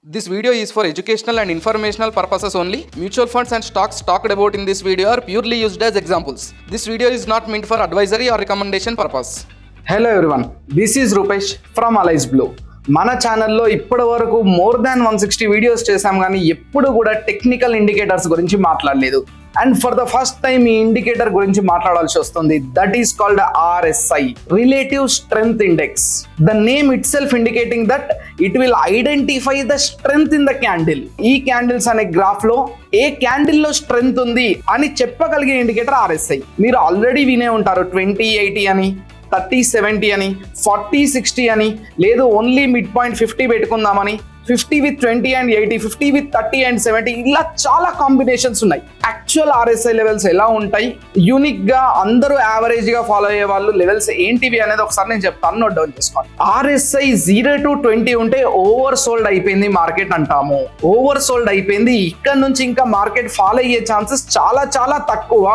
This video is for educational and informational purposes only. Mutual funds and stocks talked about in this video are purely used as examples. This video is not meant for advisory or recommendation purpose. Hello everyone, this is Rupesh from Allies Blue. మన ఛానల్లో ఇప్పటి వరకు more than 160 videos చేసాం కానీ ఎప్పుడు కూడా technical indicators గురించి మాట్లాడలేదు. And for the first time ఈ ఇండికేటర్ గురించి మాట్లాడాల్సి వస్తుంది. That is called RSI, relative strength index. The name it self indicating that it will identify the strength in the candle. ఈ క్యాండిల్స్ అనే గ్రాఫ్ లో ఏ candle లో స్ట్రెంగ్త్ ఉంది అని చెప్పగలిగే ఇండికేటర్ RSI. మీరు ఆల్రెడీ వినే ఉంటారు 2080 అని, 3070 అని, 4060 అని, లేదు only mid point 50 పెట్టుకుందామని, 50 with 20 and 80, 50 with 30 and 70, ఇలా చాలా కాంబినేషన్స్ ఉన్నాయి. యాక్చువల్ RSI లెవెల్స్ ఎలా ఉంటాయి, యూనిక్ గా అందరూ యావరేజ్ గా ఫాలో అయ్యే వాళ్ళు లెవెల్స్ ఏంటివి అనేది ఒకసారి నేను చెప్తాను, నోట్ డౌన్ చేసుకోండి. RSI 0 to 20 ఉంటే ఓవర్ సోల్డ్ అయిపోయింది మార్కెట్ అంటాము. ఓవర్ సోల్డ్ అయిపోయింది, ఇక్కడ నుంచి ఇంకా మార్కెట్ ఫాలో అయ్యే ఛాన్సెస్ చాలా చాలా తక్కువ.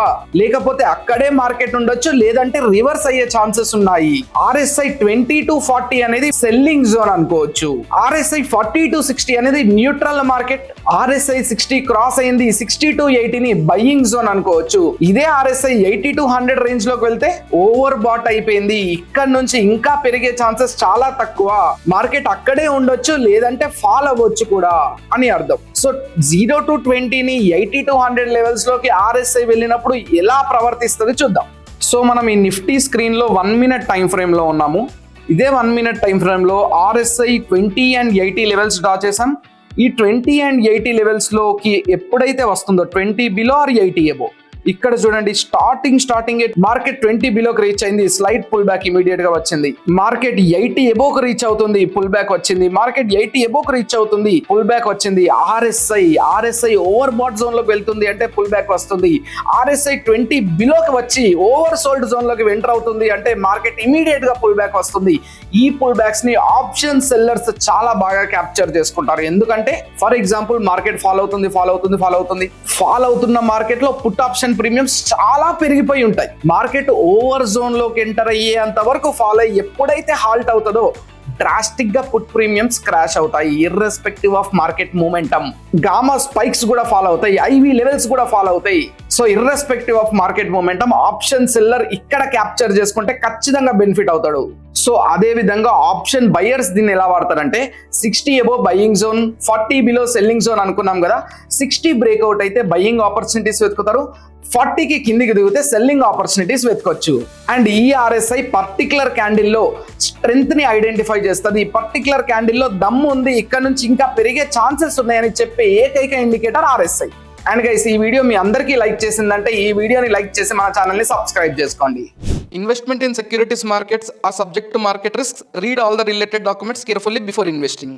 లేకపోతే అక్కడే మార్కెట్ ఉండొచ్చు, లేదంటే రివర్స్ అయ్యే ఛాన్సెస్ ఉన్నాయి. RSI 20 to 40 అనేది సెల్లింగ్ జోన్ అనుకోవచ్చు. RSI 40 to 60 అనేది న్యూట్రల్ మార్కెట్. RSI 60 క్రాస్ అయింది, 60 to 80 ని బయింగ్ జోన్ అనుకోవచ్చు. ఇదే RSI 80 to 100 రేంజ్ లోకి వెళ్తే ఓవర్ బాట్ అయిపోయింది, ఇక్కడ నుంచి ఇంకా పెరిగే ఛాన్సెస్ చాలా తక్కువ. మార్కెట్ అక్కడే ఉండొచ్చు, లేదంటే ఫాల్ అవ్వచ్చు కూడా అని అర్థం. సో 0 to 20 ని 80 to 100 లెవెల్స్ లోకి RSI వెళ్ళినప్పుడు ఎలా ప్రవర్తిస్తుంది చూద్దాం. సో మనం ఈ నిఫ్టీ స్క్రీన్ లో 1 minute టైం ఫ్రేమ్ లో ఉన్నాము. ఇదే 1 minute టైం ఫ్రేమ్ లో RSI 20 and 80 లెవెల్స్ డ్రా చేసాం. ఈ 20 and 80 లెవెల్స్ లోకి ఎప్పుడైతే వస్తుందో 20 బిలో ఆర్ 80 అబో, ఇక్కడ చూడండి స్టార్టింగ్ మార్కెట్ 20 బిలోకి రీచ్ అయింది, స్లైడ్ పుల్ బ్యాక్ ఇమీడియట్ గా వచ్చింది. మార్కెట్ 80 ఎబోకి రీచ్ అవుతుంది, పుల్ బ్యాక్ వచ్చింది. మార్కెట్ 80 ఎబోకి రీచ్ అవుతుంది, పుల్ బ్యాక్ వచ్చింది. RSI ఓవర్ బాట్ జోన్ లోకి వెళ్తుంది అంటే పుల్ బ్యాక్ వస్తుంది. RSI 20 బిలోకి వచ్చి ఓవర్ సోల్డ్ జోన్ లోకి ఎంటర్ అవుతుంది అంటే మార్కెట్ ఇమీడియట్ గా పుల్ బ్యాక్ వస్తుంది. ఈ పుల్ బ్యాక్స్ ని ఆప్షన్ సెల్లర్స్ చాలా బాగా క్యాప్చర్ చేసుకుంటారు. ఎందుకంటే ఫర్ ఎగ్జాంపుల్ మార్కెట్ ఫాలో అవుతున్న మార్కెట్ లో పుట్ ఆప్షన్ ప్రీమియమ్స్ చాలా పెరిగిపోయి ఉంటాయి. మార్కెట్ ఓవర్ జోన్ లోకి ఎంటర్ అయ్యేంత వరకు ఫాలో అయ్యి ఎప్పుడైతే హాల్ట్ అవుతుందో డ్రాస్టిక్ గా పుట్ ప్రీమియమ్స్ క్రాష్ అవుతాయి, irrespective of market momentum. Gamma spikes కూడా ఫాలో అవుతాయి, IV లెవెల్స్ కూడా ఫాలో అవుతాయి. So irrespective of market momentum option seller ఇక్కడ క్యాప్చర్ చేసుకుంటే ఖచ్చితంగా బెనిఫిట్ అవుతాడు. సో అదే విధంగా ఆప్షన్ బయర్స్ దీన్ని ఎలా వాడతారంటే 60 above buying zone, 40 below selling zone అనుకున్నాం కదా. 60 బ్రేక్అవుట్ అయితే బయింగ్ ఆపర్చునిటీస్ వెతుకుతారు, 40కి కిందికి దిగితే సెల్లింగ్ ఆపర్చునిటీస్ వెతుకోవచ్చు. అండ్ ఈ RSI పర్టికులర్ క్యాండిల్లో స్ట్రెంగ్త్ ని ఐడెంటిఫై చేస్తుంది. ఈ పర్టికులర్ క్యాండిల్లో దమ్ము ఉంది, ఇక్కడ నుంచి ఇంకా పెరిగే ఛాన్సెస్ ఉన్నాయని చెప్పే ఏకైక ఇండికేటర్ RSI. అండ్ గైస్, ఈ వీడియో మీ అందరికీ లైక్ చేసిందంటే ఈ వీడియోని లైక్ చేసి మన ఛానల్ని సబ్స్క్రైబ్ చేసుకోండి. Investment in securities markets are subject to market risks. Read all the related documents carefully before investing.